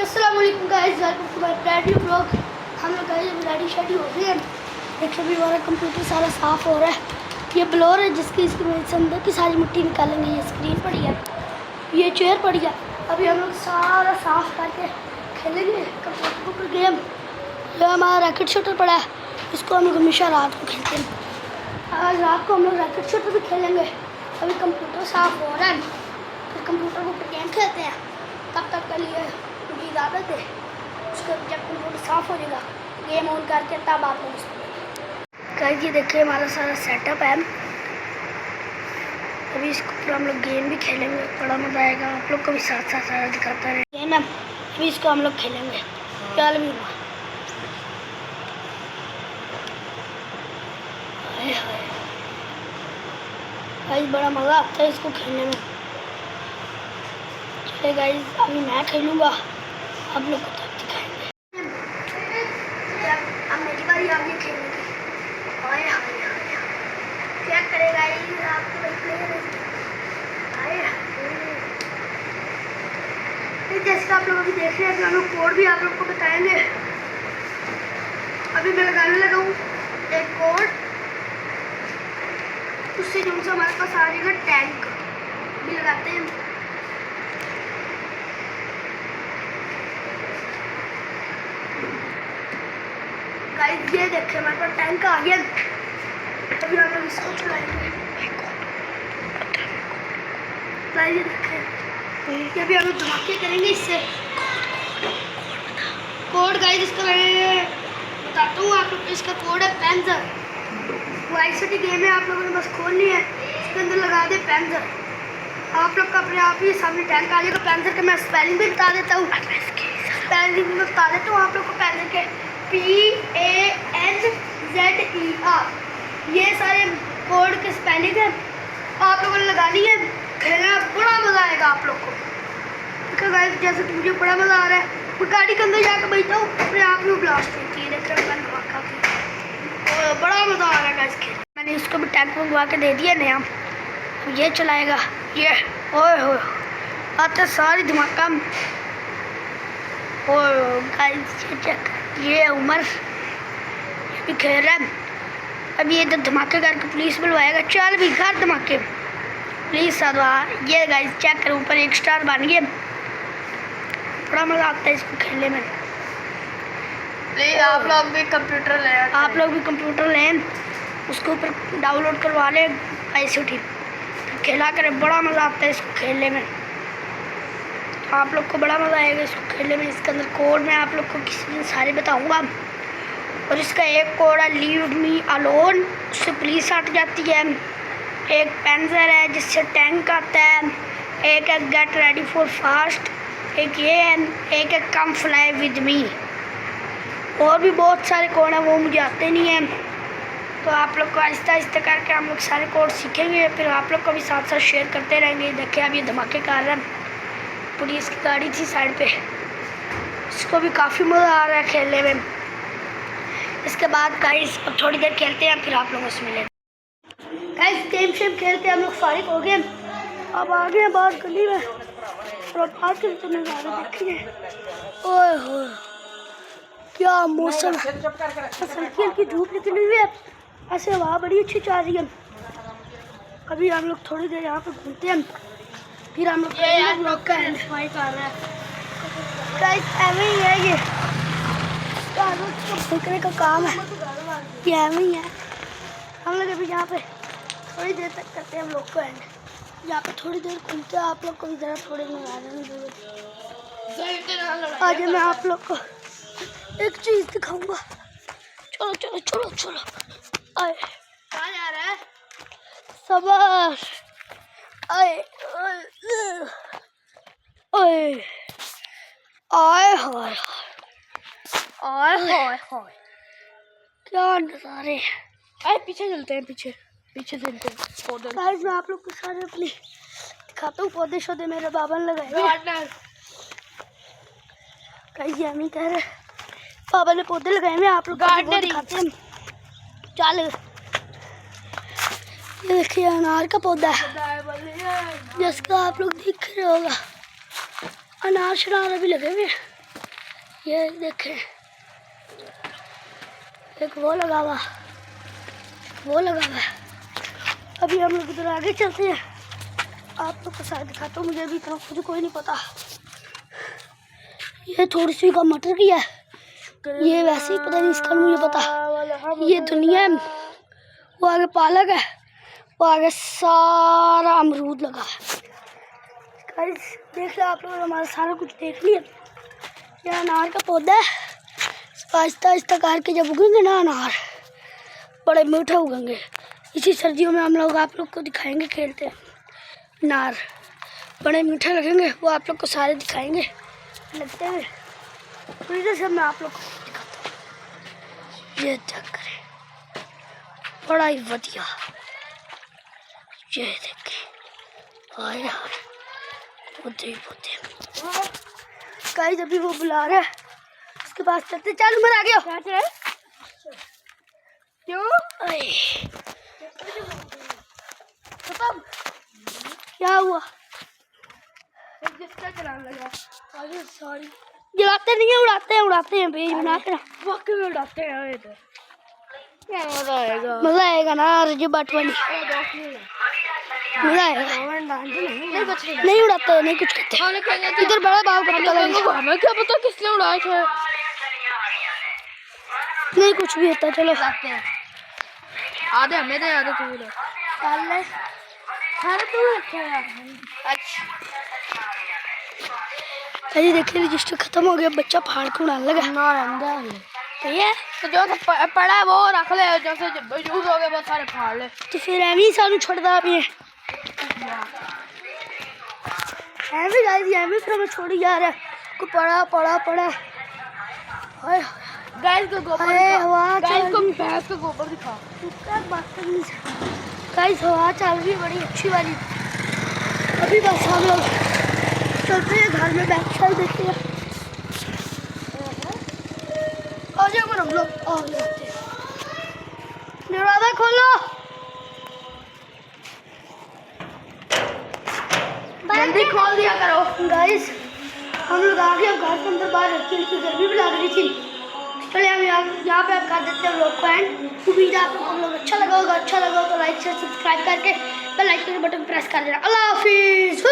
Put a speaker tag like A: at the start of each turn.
A: अस्सलाम वालेकुम guys, welcome to my brand new blog. हम लोग गाइस रेडी शेडी हो गए हैं। देखिए अभी हमारा कंप्यूटर सारा साफ़ हो रहा है। ये ब्लोर है जिसकी इसकी वजह से अंदर की सारी मिट्टी निकालेंगे। ये स्क्रीन पड़ी है, ये चेयर पड़ी है। अभी हम लोग सारा साफ़ करके खेलेंगे कंप्यूटर पर गेम। ये हमारा रैकेट शूटर पड़ा है, इसको हम लोग हमेशा रात को खेलते हैं। आज रात को हम लोग रैकेट शूटर भी खेलेंगे। अभी कंप्यूटर साफ़ हो रहा है, फिर कंप्यूटर को गेम खेलते हैं। तब तक के लिए मुझे इजाज़त है। उसको जब कंप्यूटर साफ़ हो जाएगा गेम ऑन करके तब आप लोग गाइस ये देखिए हमारा सारा सेटअप है। अभी इसको ऊपर हम लोग गेम भी खेलेंगे, बड़ा मज़ा आएगा। आप लोग को भी साथ साथ सारा दिखाता रहे गेम है। अभी इसको हम लोग खेलेंगे। चल भी गाइस बड़ा मज़ा आता है इसको खेलने में। चलिए गाइस अभी मैं खेलूँगा, आप लोग को तब दिखाएंगे। अब मेरी बारी आ गई खेलने की। हाय हाय क्या करेगा ये आपको जैसे आप लोग अभी देख रहे हैं, हम लोग कोड भी आप लोग को बताएंगे। अभी मैं लगाने लगा हूँ एक कोड, उससे जो सा हमारे पास आ जाएगा टैंक। भी लगाते हैं गाइस, ये देखिए हमारे पास टैंक आ गया। अभी हम लोग इसको चलाएंगे। ये देखिए अभी हम लोग धमाके करेंगे इससे। कोड गाइस इसका मैं बताता हूँ आप लोग को। इसका कोड है पेंजर। वाइसिटी गेम है, आप लोगों ने बस खोलनी है, इसके अंदर लगा दे पेंजर। आप लोग का अपने आप ही सामने टैंक आ जाएगा। पेंजर के मैं स्पेलिंग भी बता देता हूँ। स्पेलिंग भी बता देता हूँ आप लोग को पेंजर के। PANZER। ये सारे कोड के स्पेलिंग है, आप लोगों ने लगानी है। खेलना बड़ा मज़ा आएगा आप लोग को। देखो गाइस जैसे कि मुझे बड़ा मज़ा आ रहा है, मैं गाड़ी के अंदर जाकर बैठा हूँ, अपने आप में ब्लास्ट होती है। देखो बड़ा मज़ा आ रहा है गाइस खेल। मैंने इसको भी टैंक मंगवा के दे दिया नया, ये चलाएगा। ये ओए हो आते सारी धमाका। और गाइस ये चेक, ये उमर ये भी खेल रहा है। अब ये इधर धमाके करके पुलिस बुलवाएगा। चल भी घर धमाके पुलिस सदवा। ये गाइस चेक करो, ऊपर 1 स्टार बन गया। बड़ा मज़ा आता है इसको खेलने में।
B: प्लीज़ आप लोग भी कंप्यूटर लें।
A: आप लोग भी कंप्यूटर लें, उसके ऊपर डाउनलोड करवा लें ICT, खेला करें। बड़ा मज़ा आता है इसको खेलने में। आप लोग को बड़ा मज़ा आएगा इसको खेलने में। इसके अंदर कोड मैं आप लोग को किसी दिन सारे बताऊंगा। और इसका एक कोड है लीव मी अलोन, उससे पुलिस हट जाती है। एक पेंजर है जिससे टैंक आता है। एक है गेट रेडी फॉर फास्ट, एक ये है, एक है कम फ्लाई विद मी। और भी बहुत सारे कोड हैं, वो मुझे आते नहीं हैं। तो आप लोग को आहिस्ता आहिस्ता करके हम लोग सारे कोड सीखेंगे, फिर आप लोग को भी साथ साथ शेयर करते रहेंगे। देखिए अब ये धमाके कर रहे हैं। पुलिस की गाड़ी थी साइड पे, इसको भी काफ़ी मज़ा आ रहा है खेलने में। इसके बाद गाइस अब थोड़ी देर खेलते हैं, फिर आप लोगों से मिलेंगे। गाइस गेम शेम खेलते हम लोग फारिग हो गए। अब आ गए बाहर गली में और बाहर के तो नज़ारे देखेंगे। ओए हो क्या मौसम है, हल्की हल्की धूप निकली हुई है, ऐसे हवा बड़ी अच्छी चल रही है। अभी हम लोग थोड़ी देर यहाँ पे घूमते हैं, फिर हम लोग ब्लॉग का एंजॉय कर रहे हैं। गाइस ऐसे ही है, ये फूकने का काम है, ये ऐसे ही है। हम लोग अभी यहाँ पे थोड़ी देर तक करते हैं हम लोग को एंड। यहाँ पे थोड़ी देर घूमते हैं, आप लोग को भी ज़रा थोड़े नज़ारे। आज मैं आप लोग को एक चीज़ दिखाऊंगा। चलो चलो चलो चलो। आए कहाँ जा रहा है सबर। आए आए आए हाय आए हाय हाय क्या नज़ारे। आए पीछे चलते हैं, पीछे पीछे चलते हैं। पौधे गाइस मैं आप लोग को सारे अपने दिखाता हूँ। पौधे शौधे मेरे बाबा ने लगाए। गाइस ये नहीं कह रहे, पापा ने पौधे लगाए हुए, आप लोग को दिखाते हैं। चल ये देखिए अनार का पौधा है जिसका आप लोग देख रहे होगा। अनार शनार अभी लगे हुए हैं। ये देखें, एक वो लगा हुआ है। अभी हम लोग इधर आगे चलते हैं, आप लोग को शायद दिखाता हूँ, मुझे अभी इतना खुद कोई नहीं पता। ये थोड़ी सी का मटर की है, ये वैसे ही पता नहीं, इसका मुझे पता। ये दुनिया है, वो आगे पालक है, वो आगे सारा अमरूद लगा है। गाइस देख लो आप लोग, हमारा सारा कुछ देख लिया। ये अनार का पौधा है, आहिस्ता आहिस्ता करके जब उगेंगे ना अनार, बड़े मीठे उगेंगे। इसी सर्दियों में हम लोग आप लोग को दिखाएंगे खेलते अनार, बड़े मीठे लगेंगे, वो आप लोग को सारे दिखाएंगे लगते हुए। तो इधर से मैं आप लोग को दिखाता हूँ, ये चेक करें, बड़ा ही बढ़िया। ये देखें, आए यार पौधे गाइस, अभी वो बुला रहा है, उसके पास चलते। चल उमर आ गया। क्यों खत्म? क्या हुआ? चलाने लगा। अरे सॉरी, जलाते नहीं है, उड़ाते हैं पेज बना के। वाकई में उड़ाते हैं। तो क्या मजा आएगा ना रजी बाटवानी, मजा आएगा। नहीं उड़ाते, नहीं कुछ करते। इधर बड़ा बाप का पता लगा, हमें क्या पता किसने उड़ाए थे। नहीं कुछ भी होता। चलो
B: आधे हमें दे, आधे तू दे।
A: सारे तू रखे यार। अच्छा अरे देखिए रजिस्टर खत्म हो गया, बच्चा फाड़ के उड़ाने लगा। तो ये
B: तो जो पड़ा है वो रख ले, जैसे यूज हो गए वो सारे फाड़ ले।
A: तो फिर एवं सानू छोड़दा भी है, एवं गाइस, एवं फिर हमें छोड़ी जा रहा है। को पड़ा हाय
B: गाइस को गोबर दिखा, गाइस को भैंस का गोबर दिखा।
A: गाइस हवा चल रही है बड़ी अच्छी वाली। अभी बस हम लोग चलते हैं घर में, बैक साइड देखते हैं। आ जाओ हम लोग, आ जाते हैं। दरवाजा खोलो,
B: जल्दी खोल दिया करो।
A: गाइस हम लोग आ गए, अब घर के अंदर बाहर रखी, इनकी गर्मी भी लग रही थी। चलिए हम यहाँ पे आप कर देते हैं लोग को एंड। उम्मीद है आप लोग को हम लोग अच्छा लगा होगा तो लाइक शेयर सब्सक्राइब करके बेल आइकन के बटन प्रेस कर देना। अल्लाह हाफिज़।